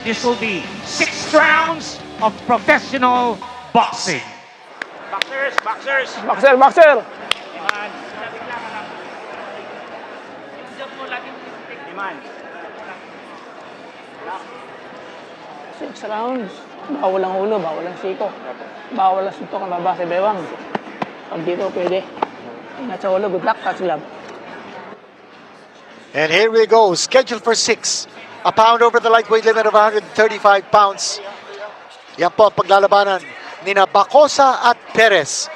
This will be 6 rounds of professional boxing. Boxers, boxers. Boxer, boxer! Eman. Eman. 6 rounds. Bawal ang ulo, bawal ang siko. Bawal ang suntok ang baba sa bewang. Pag dito, pwede. Ingat sa ulo, good luck, touch glove. And here we go, scheduled for 6. A pound over the lightweight limit of 135 pounds. Yan po ang paglalabanan ni Bacosa at Perez.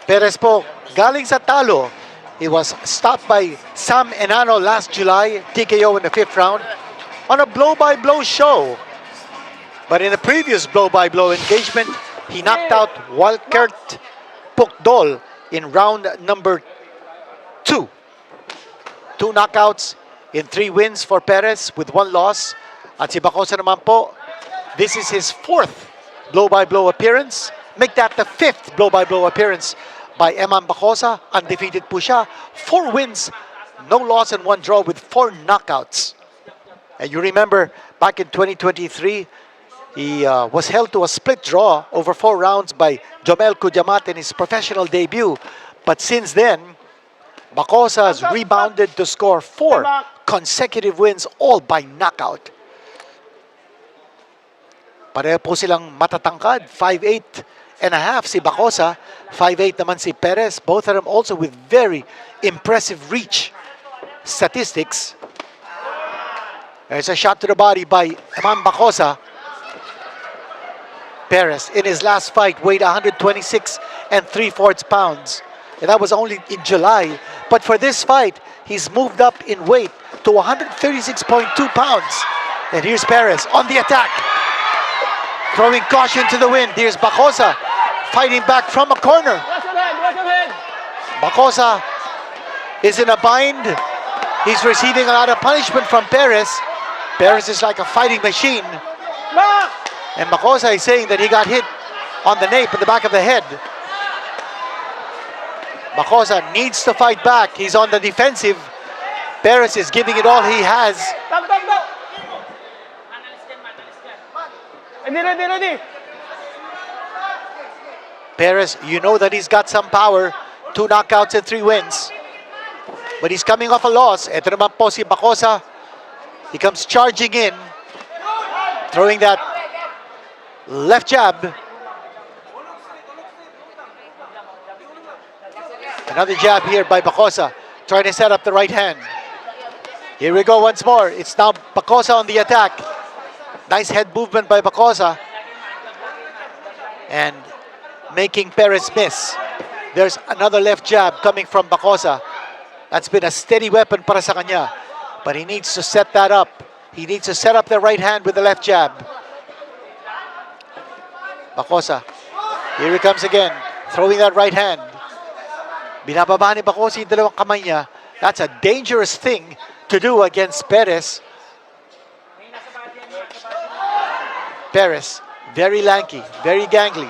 Perez po, galing sa talo. He was stopped by Sam Enano last July, TKO in the 5th round, on a blow-by-blow show. But in the previous blow-by-blow engagement, he knocked out Walkert Pukdol in round number 2. 2 knockouts in 3 wins for Perez with 1 loss. At si Bacosa naman po, this is his 4th blow-by-blow appearance. Make that the 5th blow-by-blow appearance by Eman Bacosa. Undefeated po siya. 4 wins, no loss and 1 draw with 4 knockouts. And you remember back in 2023, he was held to a split draw over 4 rounds by Jomel Kujamat in his professional debut. But since then, Bacosa has rebounded to score 4 consecutive wins, all by knockout. Pareho po silang matatangkad, 5'8" and a half si Bacosa, 5'8" naman si Perez. Both of them also with very impressive reach statistics. There's a shot to the body by Eman Bacosa. Perez in his last fight weighed 126 and 3/4 pounds. And that was only in July. But for this fight, he's moved up in weight to 136.2 pounds. And here's Perez on the attack. Throwing caution to the wind. Here's Bacosa fighting back from a corner. Bacosa is in a bind. He's receiving a lot of punishment from Perez. Perez is like a fighting machine. And Bacosa is saying that he got hit on the nape in the back of the head. Bacosa needs to fight back. He's on the defensive. Perez is giving it all he has. Ready. Perez, you know that he's got some power. 2 knockouts and 3 wins. But he's coming off a loss. Ito naman po si Bacosa. He comes charging in. Throwing that left jab. Another jab here by Bacosa, trying to set up the right hand. Here we go once more. It's now Bacosa on the attack. Nice head movement by Bacosa. And making Perez miss. There's another left jab coming from Bacosa. That's been a steady weapon para sa kanya. But he needs to set that up. He needs to set up the right hand with the left jab. Bacosa. Here he comes again. Throwing that right hand. Binababa ni Bacosa yung dalawang kamay niya. That's a dangerous thing to do against Perez. Perez, very lanky, very gangly.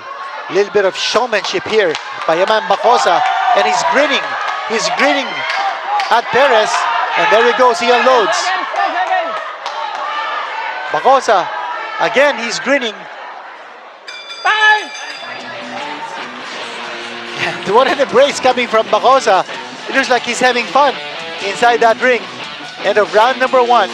A little bit of showmanship here by Eman Bacosa. And he's grinning. He's grinning at Perez. And there he goes, he unloads. Bacosa, again, he's grinning. What an embrace coming from Bacosa. It looks like he's having fun inside that ring. End of round number 1.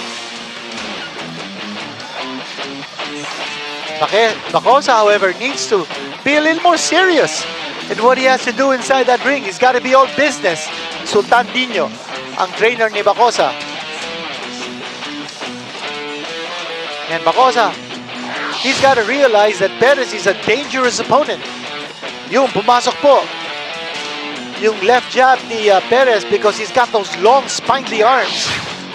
Bacosa, however, needs to be a little more serious in what he has to do inside that ring. He's got to be all business. Sultan Dino, ang trainer ni Bacosa. And Bacosa, he's got to realize that Perez is a dangerous opponent. Yung pumasok po, yung left jab ni Perez because he's got those long spindly arms.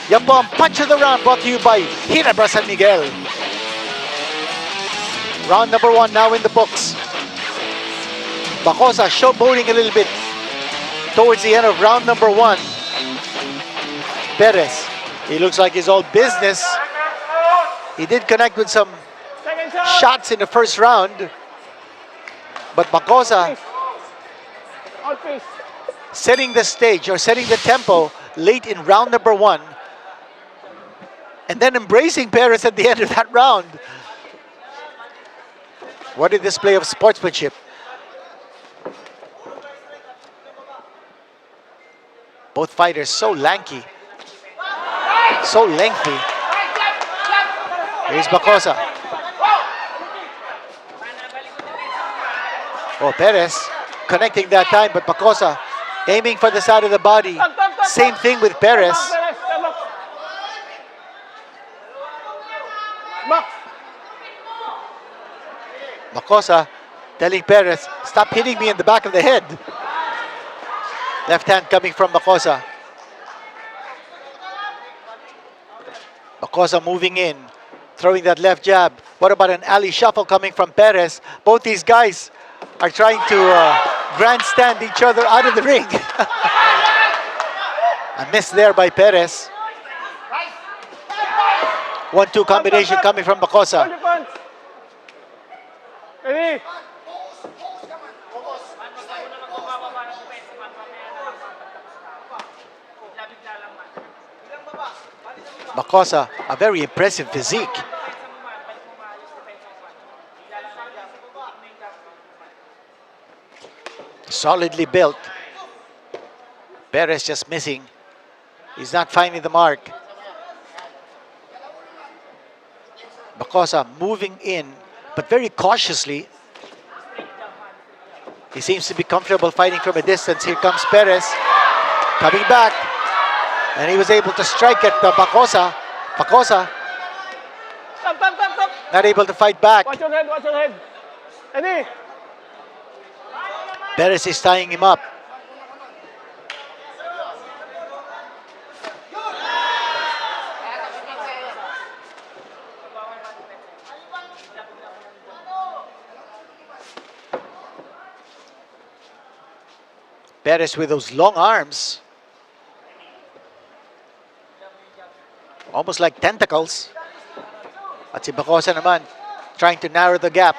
Yan po ang punch of the round brought to you by Ginebra San Miguel. Round number 1 now in the books. Bacosa showboating a little bit towards the end of round number 1. Perez, he looks like he's all business. He did connect with some shots in the first round. But Bacosa setting the stage or setting the tempo late in round number 1. and then embracing Perez at the end of that round. What a display of sportsmanship. Both fighters so lanky, so lengthy. Here's Bacosa. Oh, Perez connecting that time, but Bacosa aiming for the side of the body. Same thing with Perez. Bacosa telling Perez, stop hitting me in the back of the head. Left hand coming from Bacosa. Bacosa moving in, throwing that left jab. What about an alley shuffle coming from Perez? Both these guys are trying to grandstand each other out of the ring. A miss there by Perez. 1-2 combination coming from Bacosa. Ready? Bacosa, a very impressive physique. Solidly built. Perez just missing. He's not finding the mark. Bacosa moving in, but very cautiously. He seems to be comfortable fighting from a distance. Here comes Perez, coming back. And he was able to strike at Bacosa. Bacosa Stop. not able to fight back. Watch your head. Ready? Perez is tying him up. Perez with those long arms. Almost like tentacles. At si Bacosa naman, trying to narrow the gap.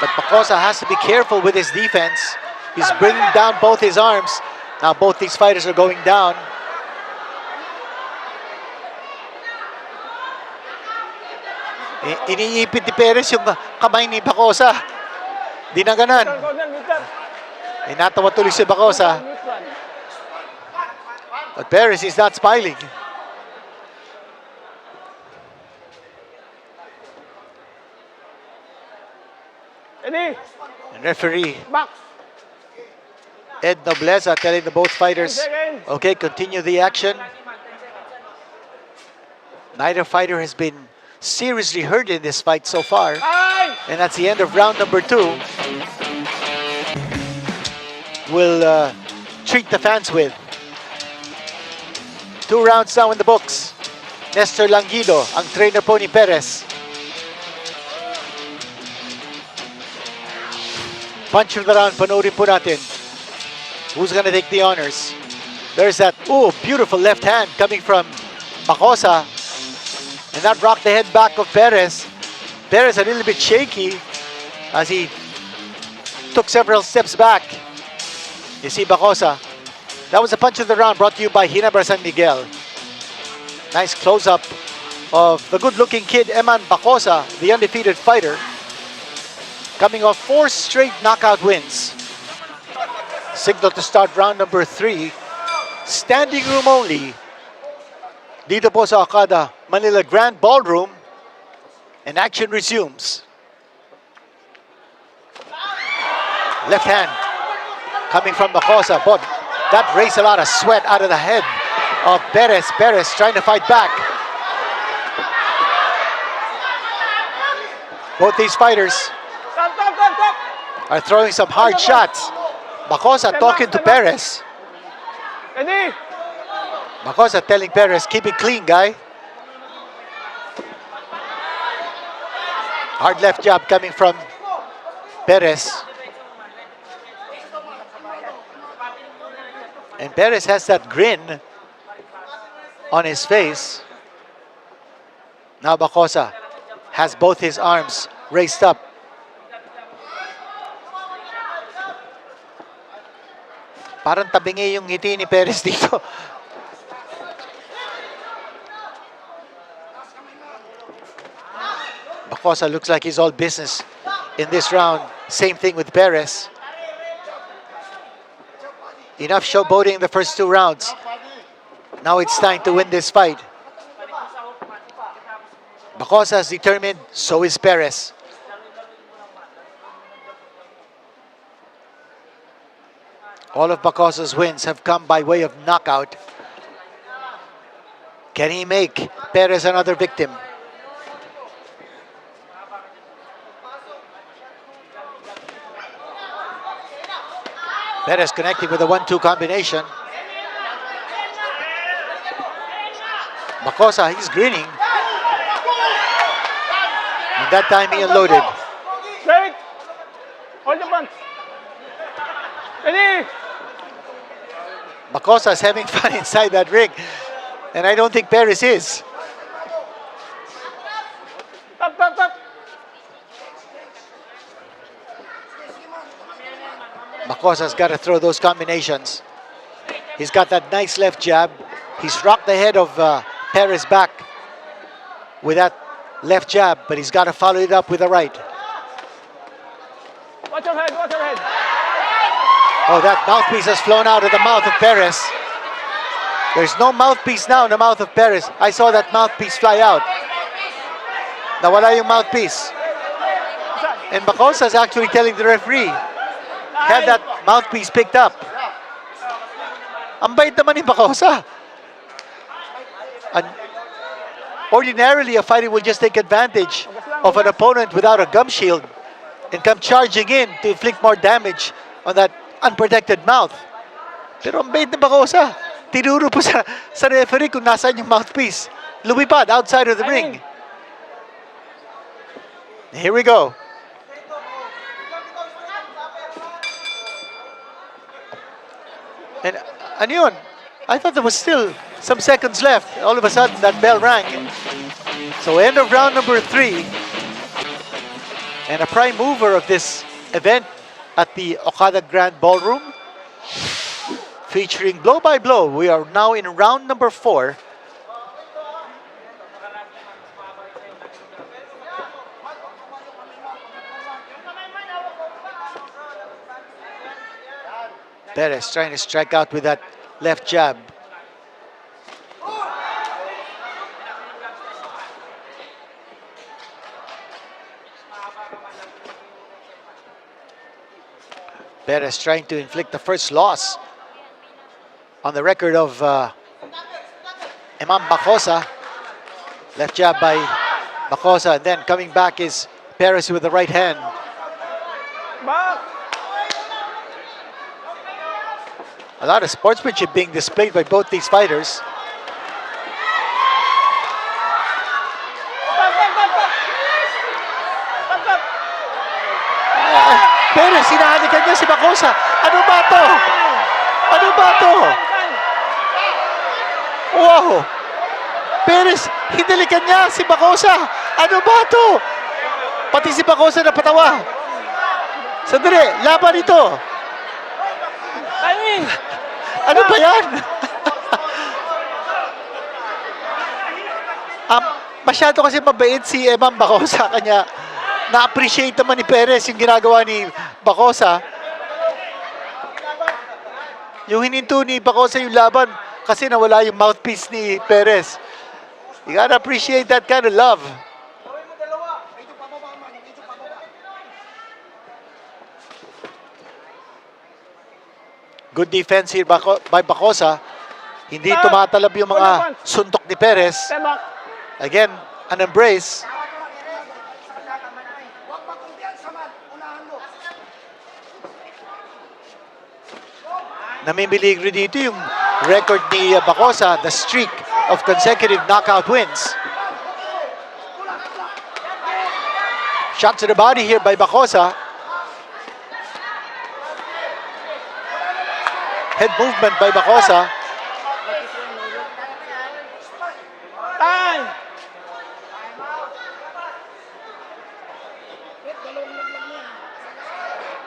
But Bacosa has to be careful with his defense. He's bringing down both his arms. Now both these fighters are going down. Iniipit ni Perez yung kamay ni Bacosa. Di na ganan. Inatawa tuloy si Bacosa. But Perez is not smiling. Ready? And referee Box. Ed Nobleza telling the both fighters, okay, continue the action. Neither fighter has been seriously hurt in this fight so far. And that's the end of round number 2. We'll treat the fans with 2 rounds now in the books. Nestor Languido, ang trainer po ni Perez. Punch of the round, panoorin po natin. Who's gonna take the honors? There's that, beautiful left hand coming from Bacosa. And that rocked the head back of Perez. Perez a little bit shaky as he took several steps back. You see Bacosa. That was a punch of the round brought to you by Ginebra San Miguel. Nice close-up of the good-looking kid, Eman Bacosa, the undefeated fighter. Coming off 4 straight knockout wins. Signal to start round number 3. Standing room only. Dito po sa Okada, Manila Grand Ballroom. And action resumes. Left hand coming from Bacosa. But that raised a lot of sweat out of the head of Perez. Perez trying to fight back. Both these fighters are throwing some hard shots. Bacosa talking to Perez. Ready? Bacosa telling Perez, keep it clean, guy. Hard left jab coming from Perez. And Perez has that grin on his face. Now Bacosa has both his arms raised up. Parang tabingi yung ngiti ni Perez dito. Bacosa looks like he's all business in this round. Same thing with Perez. Enough showboating in the first 2 rounds. Now it's time to win this fight. Bacosa is determined, so is Perez. All of Bacosa's wins have come by way of knockout. Can he make Perez another victim? Perez connecting with a 1-2 combination. Bacosa, he's grinning. And that time he unloaded. Break! Hold the punch. Ready? Bacosa is having fun inside that ring. And I don't think Perez is. Tap, tap, tap. Bacosa's got to throw those combinations. He's got that nice left jab. He's rocked the head of Perez back with that left jab, but he's got to follow it up with a right. Watch your head, watch your head. Oh, that mouthpiece has flown out of the mouth of Perez. There's no mouthpiece now in the mouth of Perez. I saw that mouthpiece fly out. Nawala yung mouthpiece. And Bacosa is actually telling the referee, have that mouthpiece picked up. Ang bait naman ni Bacosa. Ordinarily, a fighter will just take advantage of an opponent without a gum shield and come charging in to inflict more damage on that unprotected mouth. Pero ang bait ni Bacosa, tinuro po sa referee kung nasaan yung mouthpiece. Lumipad outside of the ring. Here we go. And ano yun? I thought there was still some seconds left. All of a sudden, that bell rang. So end of round number 3. And a prime mover of this event at the Okada Grand Ballroom, featuring blow by blow. We are now in round number 4. Perez trying to strike out with that left jab. Perez trying to inflict the first loss on the record of Eman Bacosa. Left jab by Bacosa, and then coming back is Perez with the right hand. Back! A lot of sportsmanship being displayed by both these fighters. Perez, hinahalikan niya si Bacosa. Ano ba to? Ano ba to? Wow! Perez, hinalikan niya si Bacosa. Ano ba to? Pati si Bacosa napatawa. Sandali, laban ito. Timing! Ano ba yan? Masyado kasi mabait si Eman Bacosa, kanya na-appreciate naman ni Perez yung ginagawa ni Bacosa. Yung hininto ni Bacosa yung laban kasi nawala yung mouthpiece ni Perez. You gotta appreciate that kind of love. Good defense here by Bacosa. Hindi tumatalab yung mga suntok ni Perez. Again, an embrace. Namimiligro dito yung record ni Bacosa, the streak of consecutive knockout wins. Shot to the body here by Bacosa. Head movement by Bacosa. Time!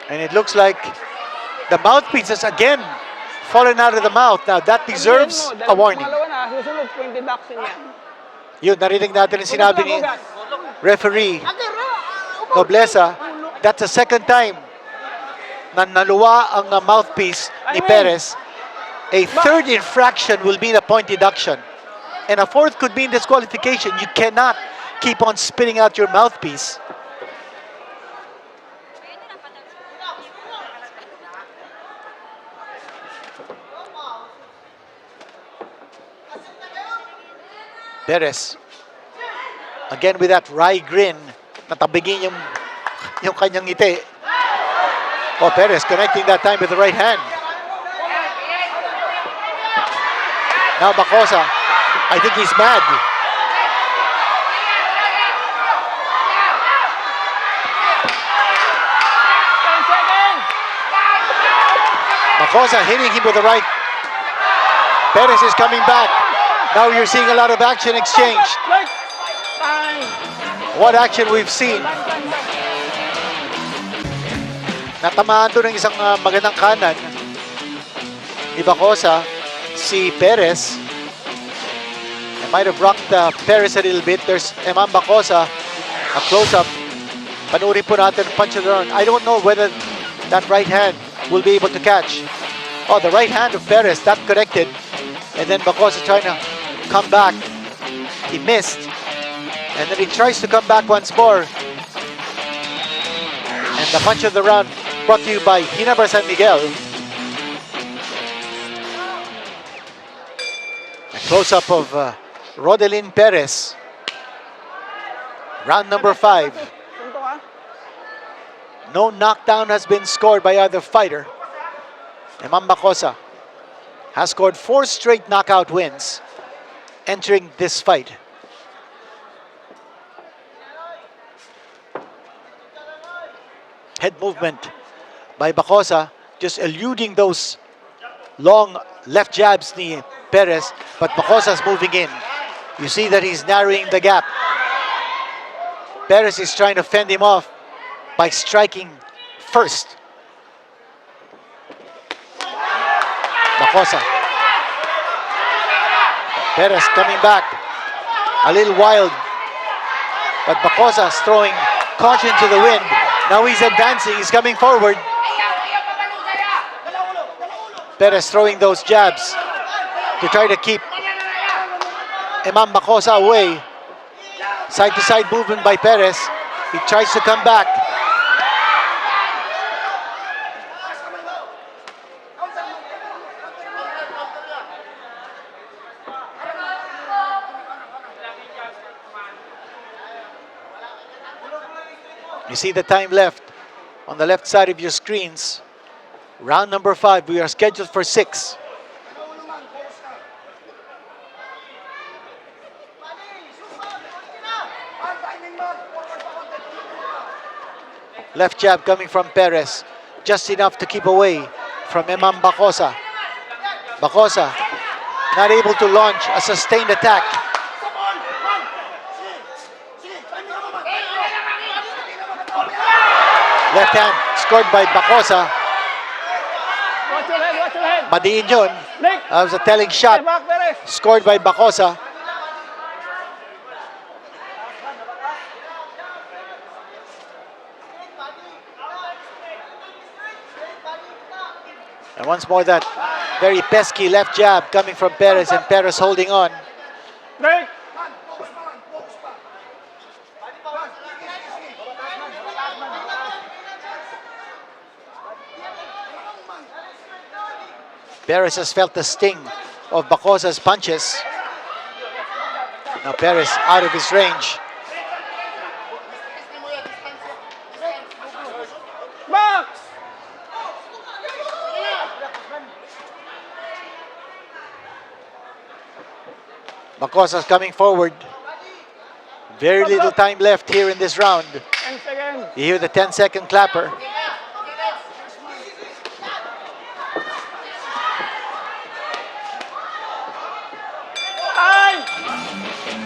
And it looks like the mouthpiece has again fallen out of the mouth. Now that deserves a warning. Pangalawa na, susunod 20 bucks yan. Yun, narinig natin yung sinabi ni referee Nobleza. That's the second time na naluwa ang mouthpiece ni Perez. A third infraction will be the point deduction. And a fourth could be disqualification. You cannot keep on spitting out your mouthpiece. Perez, again with that wry grin, natabigin yung kanyang ngiti. Oh, Perez connecting that time with the right hand. Now Bacosa, I think he's mad. Bacosa hitting him with the right. Perez is coming back. Now you're seeing a lot of action exchanged. What action we've seen. Natamaan doon ng isang magandang kanan ni Bacosa, si Perez. It might have rocked Perez a little bit. There's Eman Bacosa, a close-up. Panurin po natin ang punch of the round. I don't know whether that right hand will be able to catch. Oh, the right hand of Perez, that connected. And then Bacosa trying to come back. He missed. And then he tries to come back once more. And the punch of the round brought to you by Ginebra San Miguel. A close-up of Rodelyn Perez. Round number 5. No knockdown has been scored by either fighter. Eman Bacosa has scored 4 straight knockout wins entering this fight. Head movement by Bacosa, just eluding those long left jabs ni Perez, but Bacosa's moving in. You see that he's narrowing the gap. Perez is trying to fend him off by striking first. Bacosa. Perez coming back. A little wild. But Bacosa's throwing caution to the wind. Now he's advancing. He's coming forward. Perez throwing those jabs to try to keep Eman Bacosa away. Side-to-side movement by Perez. He tries to come back. You see the time left on the left side of your screens. Round number 5. We are scheduled for 6. Left jab coming from Perez. Just enough to keep away from Eman Bacosa. Bacosa not able to launch a sustained attack. Left hand scored by Bacosa. Watch your head, watch your head. Madiin yun. Nick. That was a telling shot. Back, Perez. Scored by Bacosa. And once more that very pesky left jab coming from Perez, and Perez holding on. Nick. Perez has felt the sting of Bacosa's punches. Now Perez out of his range. Box. Bacosa's coming forward. Very little time left here in this round. 10 seconds. You hear the 10-second clapper.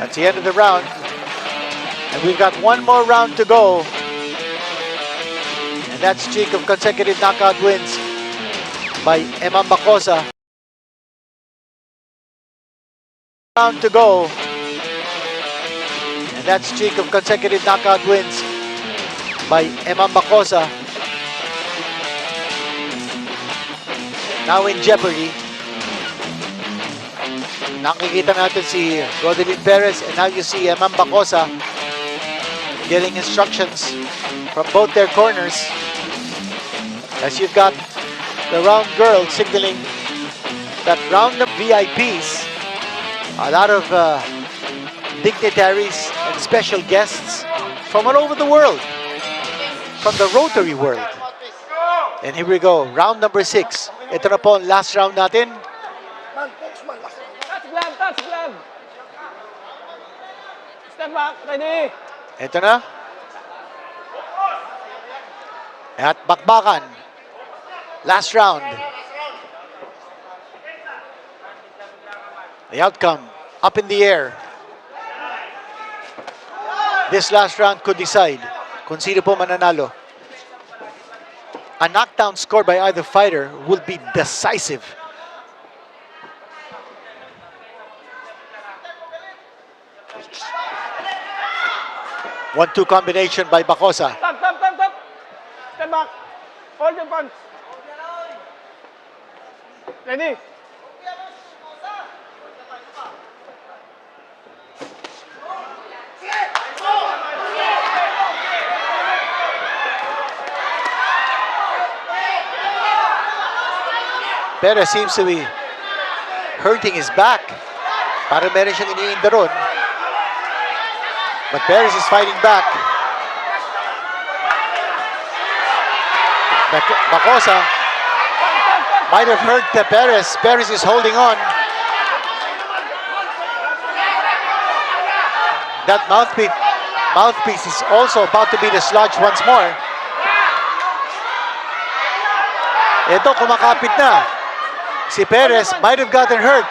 That's the end of the round. And we've got one more round to go. And that streak of consecutive knockout wins by Eman Bacosa. Round to go. And that streak of consecutive knockout wins by Eman Bacosa now in jeopardy. Nakikita natin si Rodelyn Perez, and now you see Eman Bacosa getting instructions from both their corners, as you've got the round girl signaling that round of VIPs, a lot of dignitaries and special guests from all over the world, from the Rotary world. And here we go, round number 6. Ito na po ang last round natin. Touch glove, touch glove. Step back, ready. Ito na. At bakbakan. Last round. The outcome up in the air. This last round could decide kung sino po mananalo. A knockdown score by either fighter will be decisive. One-two combination by Bacosa. Tap, tap, tap, tap. Step back. Hold your punch. Ready. Perez seems to be hurting his back. Parang meron siyang iniinda ron. But Perez is fighting back. Bacosa might have hurt Perez. Perez is holding on. That mouthpiece is also about to be dislodged once more. Ito, kumakapit na. Si Perez might have gotten hurt.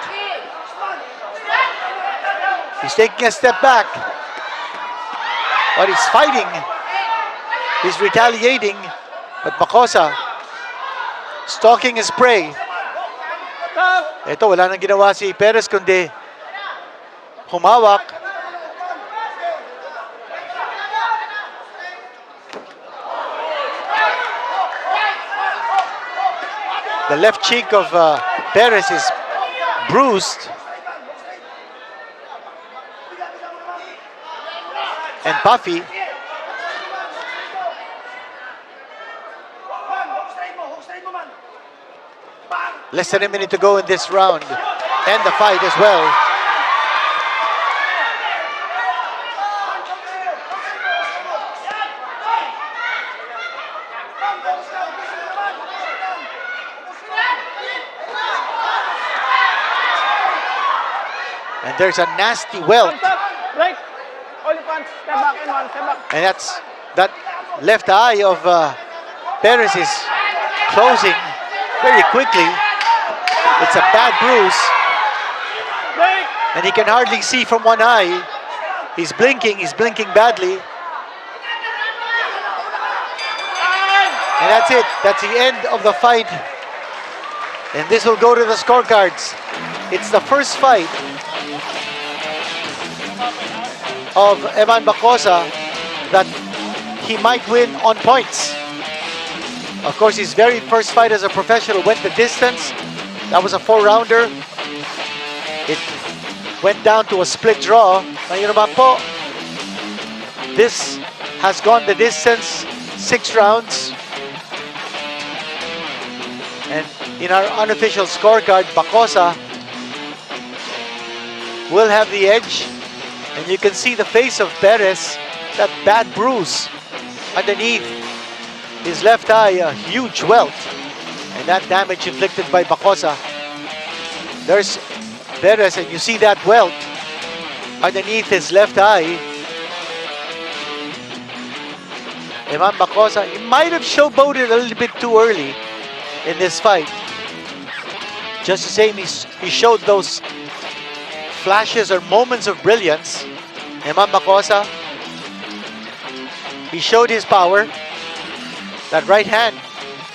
He's taking a step back. But he's fighting. He's retaliating. But Bacosa stalking his prey. Ito, wala nang ginawa si Perez kundi humawak. The left cheek of Perez is bruised. And puffy. Less than a minute to go in this round. And the fight as well. And there's a nasty welt. Break. Hold your punch. Step back, Eman. Step back. And that left eye of Perez is closing very quickly. It's a bad bruise. Break. And he can hardly see from one eye. He's blinking badly. And that's it. That's the end of the fight. And this will go to the scorecards. It's the first fight of Eman Bacosa that he might win on points. Of course, his very first fight as a professional went the distance. That was a 4-rounder. It went down to a split draw. Ngayon naman po, this has gone the distance, 6 rounds. And in our unofficial scorecard, Bacosa will have the edge. And you can see the face of Perez, that bad bruise underneath his left eye, a huge welt. And that damage inflicted by Bacosa. There's Perez, and you see that welt underneath his left eye. Eman Bacosa, he might have showboated a little bit too early in this fight. Just the same, he showed those flashes or moments of brilliance. Eman Bacosa, he showed his power. That right hand,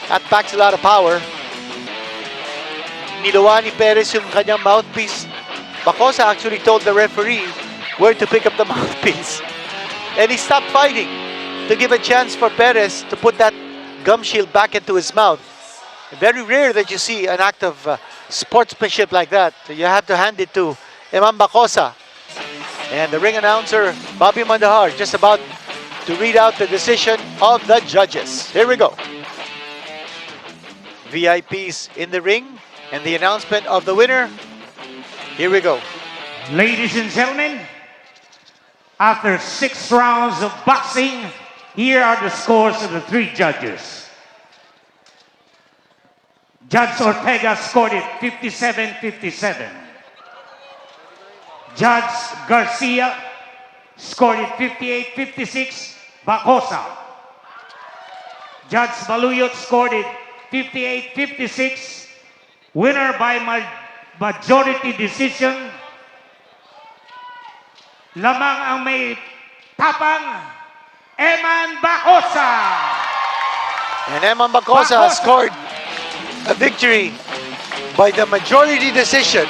that packs a lot of power. Nilawa ni Perez yung kanyang mouthpiece. Bacosa actually told the referee where to pick up the mouthpiece. And he stopped fighting to give a chance for Perez to put that gum shield back into his mouth. Very rare that you see an act of sportsmanship like that. You have to hand it to Eman Bacosa. And the ring announcer, Bobby Mandahar, just about to read out the decision of the judges. Here we go. VIPs in the ring and the announcement of the winner. Here we go. Ladies and gentlemen, after 6 rounds of boxing, here are the scores of the 3 judges. Judge Ortega scored it 57-57. Judge Garcia scored it 58-56, Bacosa. Judge Baluyot scored it 58-56. Winner by majority decision. Lamang ang may tapang, Eman Bacosa. And Eman Bacosa scored a victory by the majority decision